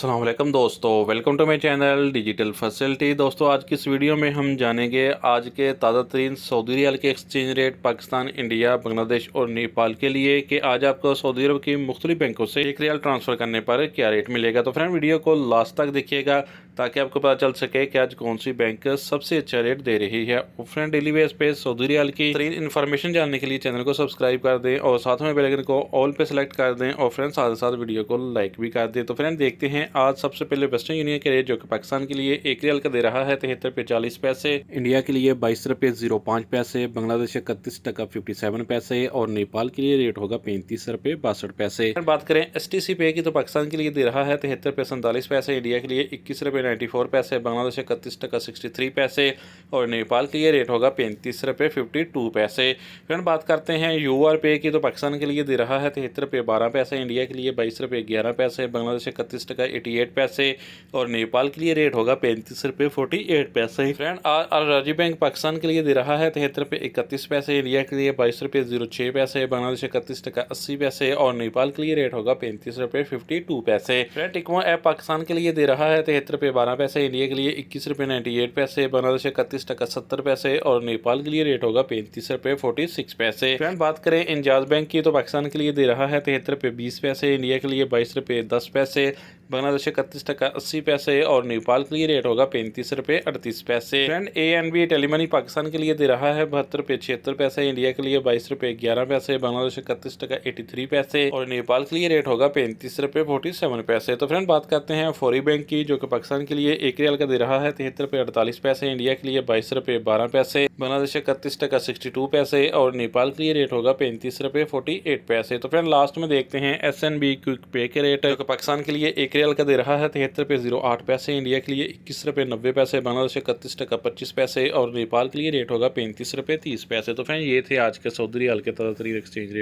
अस्सलाम वालेकुम दोस्तों, welcome to my channel digital facility. दोस्तों आज की इस वीडियो में हम जानेंगे आज के ताज़ा तरीन सऊदी रियाल के exchange rate Pakistan, India, Bangladesh और नेपाल के लिए कि आज आपको सऊदी अरब की मुख्तलिफ बैंकों से एक रियाल ट्रांसफ़र करने पर क्या रेट मिलेगा। तो फ्रेंड वीडियो को लास्ट तक देखिएगा ताकि आपको पता चल सके कि आज कौन सी बैंक सबसे अच्छा रेट दे रही है। और फ्रेंड डेली बेस पे सऊदी रियाल की तरीन इन्फॉर्मेशन जानने के लिए चैनल को सब्सक्राइब कर दें और साथ में बेल आइकन को ऑल पे सेलेक्ट कर दें और फ्रेंड साथ साथ वीडियो को लाइक भी कर दें। तो फ्रेंड देखते हैं आज सबसे पहले वेस्टर्न यूनियन के रेट जो कि पाकिस्तान के लिए एक रियाल का दे रहा है 73 रुपये 40 पैसे, इंडिया के लिए 22 रुपये 05 पैसे, बांग्लादेश 31 टका 57 पैसे और नेपाल के लिए रेट होगा 35 रुपये 62 पैसे। बात करें STC पे की तो पाकिस्तान के लिए दे रहा है 73 रुपये 47 पैसे, इंडिया के लिए 21 रुपये 94 पैसे, बांग्लादेश 31 टका 63 पैसे और नेपाल के लिए रेट होगा 35 रुपये 52 पैसे। फ्रेंड बात करते हैं UR पे की तो पाकिस्तान के लिए दे रहा है 73 रुपये 12 पैसे, इंडिया के लिए 22 रुपये 11 पैसे, बांग्लादेश 31 टका 88 पैसे और नेपाल के लिए रेट होगा 35 रुपये 48 पैसे। फ्रेंड आर राजी बैंक पाकिस्तान के लिए दे रहा है 73 रुपये 31 पैसे, इंडिया के लिए 22 रुपये 06 पैसे, बांग्लादेश 31 टका 80 पैसे और नेपाल के लिए रेट होगा 35 रुपये 52 पैसे। फ्रेंड टिकमो ऐप पाकिस्तान के लिए दे रहा है 73 रुपये 12 पैसे, इंडिया के लिए 21 रुपये 98 पैसे, बांग्लादेश 31 टका 70 पैसे और नेपाल के लिए रेट होगा 35 रुपये 46 पैसे। फ्रेंड बात करें इंजाज बैंक की तो पाकिस्तान के लिए दे रहा है 73 रुपये 20 पैसे, इंडिया के लिए 22 रुपये 10 पैसे, बांग्लादेश 31 टका 80 पैसे और नेपाल के लिए रेट होगा 35 रुपये 38 पैसे। फ्रेंड ANB टेलीमनी पाकिस्तान के लिए दे रहा है 72 रुपये 76 पैसे, इंडिया के लिए 22 रुपये 11 पैसे, बांग्लादेश 31 टका 83 पैसे और नेपाल के लिए रेट होगा 35 रुपये 47 पैसे। तो फ्रेंड बात करते हैं फौरी बैंक की जो कि पाकिस्तान के लिए एक रियाल का दे रहा है 73 रुपये 48 पैसे, इंडिया के लिए 22 रुपये 12 पैसे, बांग्लादेश 31 टका 62 पैसे और नेपाल के लिए रेट होगा 35 रुपये 48 पैसे। तो फ्रेंड लास्ट में देखते हैं SNB क्विक पे के रेट जो कि पाकिस्तान के लिए एक रियाल का दे रहा है 73 रुपये 08 पैसे, इंडिया के लिए 21 रुपये 90 पैसे, बांग्लादेश 31 टका 25 पैसे और नेपाल के लिए रेट होगा 35 रुपये 30 पैसे। तो फ्रेंड ये थे आज के सऊदी रियाल के ताज़ा तरीन एक्सचेंज रेट।